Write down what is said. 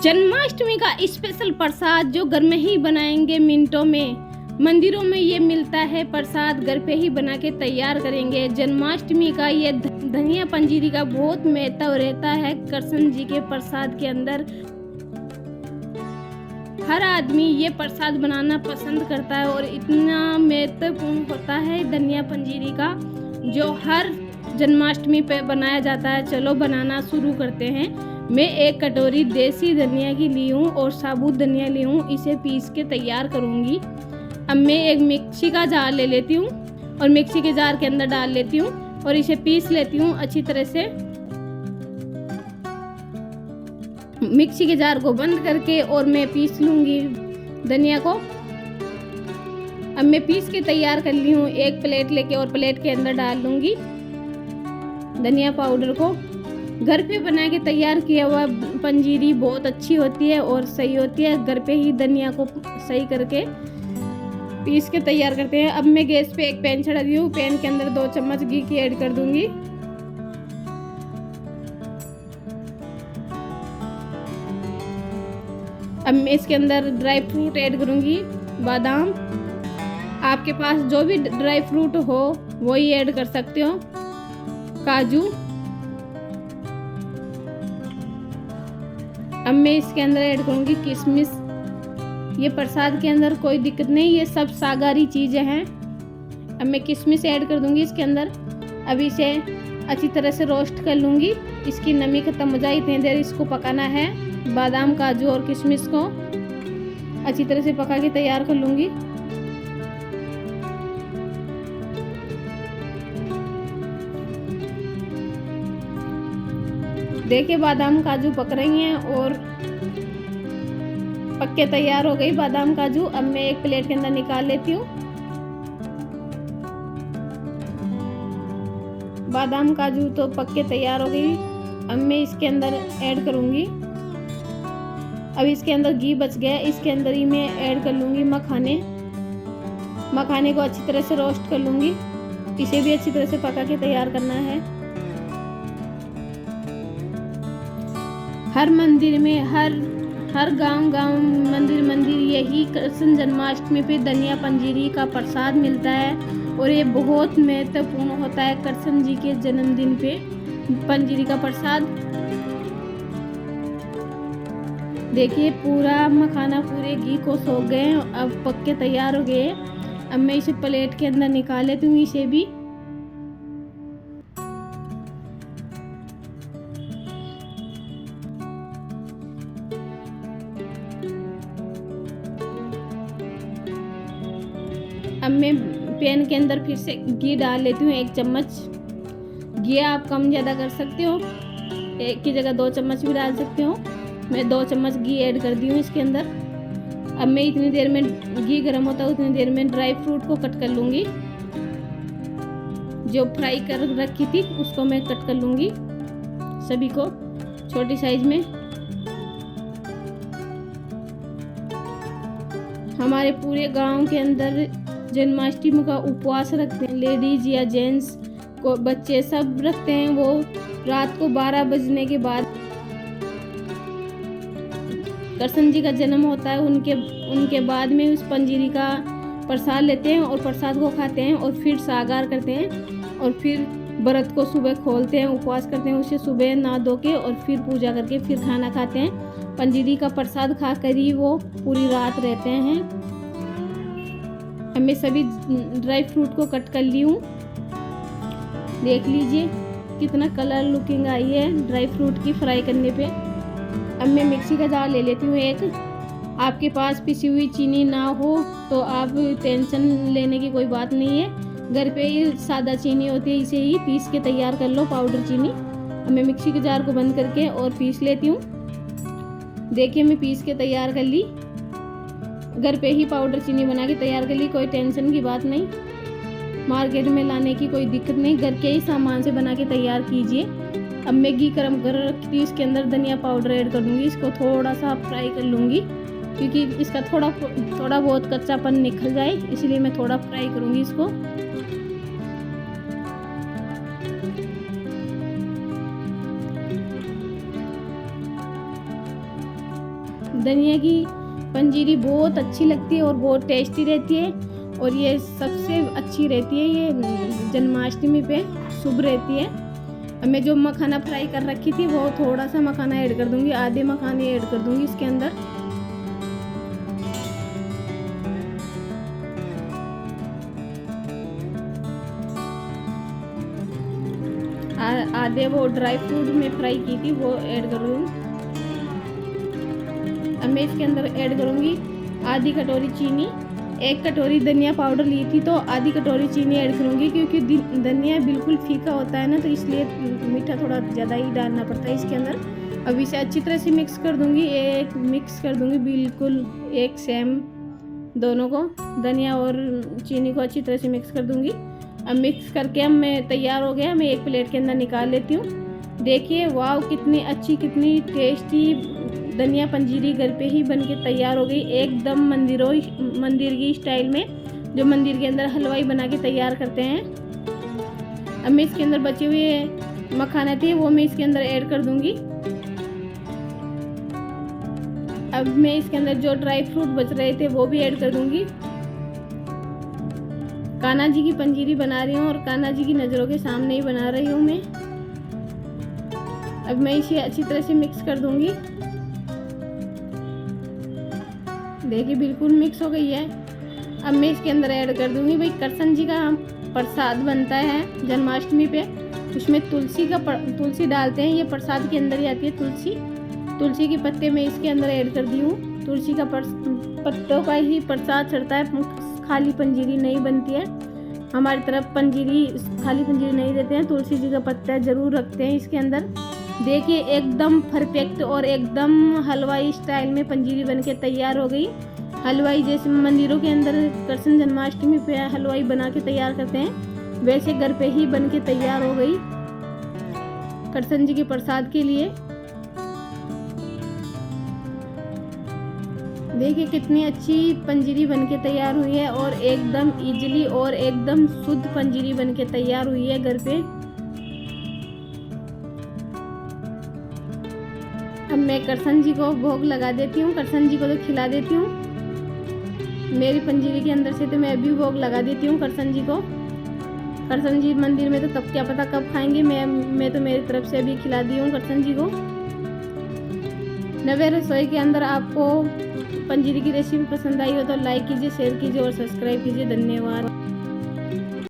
जन्माष्टमी का स्पेशल प्रसाद जो घर में ही बनाएंगे मिनटों में। मंदिरों में ये मिलता है प्रसाद, घर पे ही बना के तैयार करेंगे। जन्माष्टमी का ये धनिया पंजीरी का बहुत महत्व रहता है कृष्ण जी के प्रसाद के अंदर। हर आदमी ये प्रसाद बनाना पसंद करता है और इतना महत्वपूर्ण होता है धनिया पंजीरी का, जो हर जन्माष्टमी पे बनाया जाता है। चलो बनाना शुरू करते हैं। मैं एक कटोरी देसी धनिया की ली हूँ और साबुत धनिया ली हूँ, इसे पीस के तैयार करूँगी। अब मैं एक मिक्सी का जार ले लेती हूँ और मिक्सी के जार के अंदर डाल लेती हूँ और इसे पीस लेती हूँ अच्छी तरह से। मिक्सी के जार को बंद करके और मैं पीस लूँगी धनिया को। अब मैं पीस के तैयार कर ली हूँ। एक प्लेट लेके और प्लेट के अंदर डाल लूँगी धनिया पाउडर को। घर पे बना के तैयार किया हुआ पंजीरी बहुत अच्छी होती है और सही होती है। घर पे ही धनिया को सही करके पीस के तैयार करते हैं। अब मैं गैस पे एक पैन चढ़ा दी हूँ। पैन के अंदर 2 चम्मच घी की ऐड कर दूंगी। अब मैं इसके अंदर ड्राई फ्रूट ऐड करूंगी, बादाम। आपके पास जो भी ड्राई फ्रूट हो वही ऐड कर सकते हो, काजू। अब मैं इसके अंदर ऐड करूंगी किशमिश। ये प्रसाद के अंदर कोई दिक्कत नहीं, ये सब सागारी चीज़ें हैं। अब मैं किशमिश ऐड कर दूंगी इसके अंदर। अब इसे अच्छी तरह से रोस्ट कर लूँगी। इसकी नमी खत्म हो जाए इतनी देर इसको पकाना है। बादाम, काजू और किशमिश को अच्छी तरह से पका के तैयार कर लूँगी। देखिए बादाम काजू पक रही हैं और पक के तैयार हो गई बादाम काजू। अब मैं एक प्लेट के अंदर निकाल लेती हूँ। बादाम काजू तो पक के तैयार हो गई। अब मैं इसके अंदर ऐड करूँगी। अब इसके अंदर घी बच गया, इसके अंदर ही मैं ऐड कर लूँगी मखाने। मखाने को अच्छी तरह से रोस्ट कर लूँगी। इसे भी अच्छी तरह से पका के तैयार करना है। हर मंदिर में, हर गांव मंदिर यही कृष्ण जन्माष्टमी पे धनिया पंजीरी का प्रसाद मिलता है और ये बहुत महत्वपूर्ण होता है कृष्ण जी के जन्मदिन पे पंजीरी का प्रसाद। देखिए पूरा मखाना पूरे घी को सोख गए, अब पक के तैयार हो गए। अब मैं इसे प्लेट के अंदर निकाल लेती हूँ इसे भी। अब मैं पैन के अंदर फिर से घी डाल लेती हूँ 1 चम्मच। घी आप कम ज़्यादा कर सकते हो, एक की जगह 2 चम्मच भी डाल सकते हो। मैं 2 चम्मच घी ऐड कर दी हूँ इसके अंदर। अब मैं इतनी देर में घी गर्म होता है उतनी देर में ड्राई फ्रूट को कट कर लूँगी। जो फ्राई कर रखी थी उसको मैं कट कर लूँगी, सभी को छोटी साइज में। हमारे पूरे गांव के अंदर जन्माष्टमी का उपवास रखते हैं, लेडीज या जेंट्स को, बच्चे सब रखते हैं। वो रात को 12 बजने के बाद कृष्ण जी का जन्म होता है, उनके बाद में उस पंजीरी का प्रसाद लेते हैं और प्रसाद को खाते हैं और फिर सागार करते हैं और फिर व्रत को सुबह खोलते हैं, उपवास करते हैं। उसे सुबह नहा धो के और फिर पूजा करके फिर खाना खाते हैं। पंजीरी का प्रसाद खाकर ही वो पूरी रात रहते हैं। अब मैं सभी ड्राई फ्रूट को कट कर ली हूँ। देख लीजिए कितना कलर लुकिंग आई है ड्राई फ्रूट की फ्राई करने पे। अब मैं मिक्सी का जार ले लेती हूँ एक। आपके पास पिसी हुई चीनी ना हो तो आप टेंशन लेने की कोई बात नहीं है, घर पे ही सादा चीनी होती है, इसे ही पीस के तैयार कर लो, पाउडर चीनी। अब मैं मिक्सी के जार को बंद करके और पीस लेती हूँ। देखिए मैं पीस के तैयार कर ली, घर पे ही पाउडर चीनी बना के तैयार कर ली। कोई टेंशन की बात नहीं, मार्केट में लाने की कोई दिक्कत नहीं, घर के ही सामान से बना के तैयार कीजिए। अब मैं घी गरम कर रखी थी, इसके अंदर धनिया पाउडर ऐड कर दूँगी। इसको थोड़ा सा फ्राई कर लूँगी क्योंकि इसका थोड़ा बहुत कच्चापन निकल जाए, इसलिए मैं थोड़ा फ्राई करूँगी इसको। धनिया की पंजीरी बहुत अच्छी लगती है और बहुत टेस्टी रहती है, और ये सबसे अच्छी रहती है, ये जन्माष्टमी पे शुभ रहती है। अब मैं जो मखाना फ्राई कर रखी थी वो थोड़ा सा मखाना ऐड कर दूंगी, आधे मखाने ऐड कर दूंगी इसके अंदर। आधे वो ड्राई फ्रूट में फ्राई की थी वो ऐड कर दूंगी। अब मैं इसके अंदर ऐड करूंगी आधी कटोरी चीनी। 1 कटोरी धनिया पाउडर ली थी तो आधी कटोरी चीनी ऐड करूंगी, क्योंकि धनिया बिल्कुल फीका होता है ना, तो इसलिए मीठा थोड़ा ज़्यादा ही डालना पड़ता है इसके अंदर। अब इसे अच्छी तरह से मिक्स कर दूंगी, मिक्स कर दूंगी बिल्कुल एक सेम, दोनों को, धनिया और चीनी को अच्छी तरह से मिक्स कर दूंगी। अब मिक्स करके अब मैं तैयार हो गया, मैं एक प्लेट के अंदर निकाल लेती हूँ। देखिए वाह, कितनी अच्छी कितनी टेस्टी धनिया पंजीरी घर पे ही बनके तैयार हो गई, एकदम मंदिर की स्टाइल में, जो मंदिर के अंदर हलवाई बना के तैयार करते हैं। अब मैं इसके अंदर बचे हुए मखाने थे वो मैं इसके अंदर ऐड कर दूंगी। अब मैं इसके अंदर जो ड्राई फ्रूट बच रहे थे वो भी ऐड कर दूंगी। कान्हा जी की पंजीरी बना रही हूँ और कान्हा जी की नज़रों के सामने ही बना रही हूँ मैं। अब मैं इसे अच्छी तरह से मिक्स कर दूंगी। देखिए बिल्कुल मिक्स हो गई है। अब मैं इसके अंदर ऐड कर दूंगी, भाई कृष्ण जी का प्रसाद बनता है जन्माष्टमी पे, उसमें तुलसी डालते हैं, ये प्रसाद के अंदर ही आती है तुलसी के पत्ते मैं इसके अंदर ऐड कर दी हूँ। तुलसी का पत्तों का ही प्रसाद चढ़ता है, खाली पंजीरी नहीं बनती है। हमारी तरफ खाली पंजीरी नहीं देते हैं, तुलसी जी का पत्ता जरूर रखते हैं इसके अंदर। देखिए एकदम परफेक्ट और एकदम हलवाई स्टाइल में पंजीरी बनके तैयार हो गई। हलवाई जैसे मंदिरों के अंदर कृष्ण जन्माष्टमी पे हलवाई बना के तैयार करते हैं, वैसे घर पे ही बनके तैयार हो गई कृष्ण जी के प्रसाद के लिए। देखिए कितनी अच्छी पंजीरी बनके तैयार हुई है, और एकदम इजीली और एकदम शुद्ध पंजीरी बनके तैयार हुई है घर पे। अब मैं कृष्ण जी को भोग लगा देती हूँ, कृष्ण जी को तो खिला देती हूँ। मेरी पंजीरी के अंदर से तो मैं अभी भोग लगा देती हूँ कृष्ण जी को। कृष्ण जी मंदिर में तो तब क्या पता कब खाएंगे, मैं तो मेरी तरफ से अभी खिला दी हूँ कृष्ण जी को। नवे रसोई के अंदर आपको पंजीरी की रेसिपी पसंद आई हो तो लाइक कीजिए, शेयर कीजिए और सब्सक्राइब कीजिए। धन्यवाद।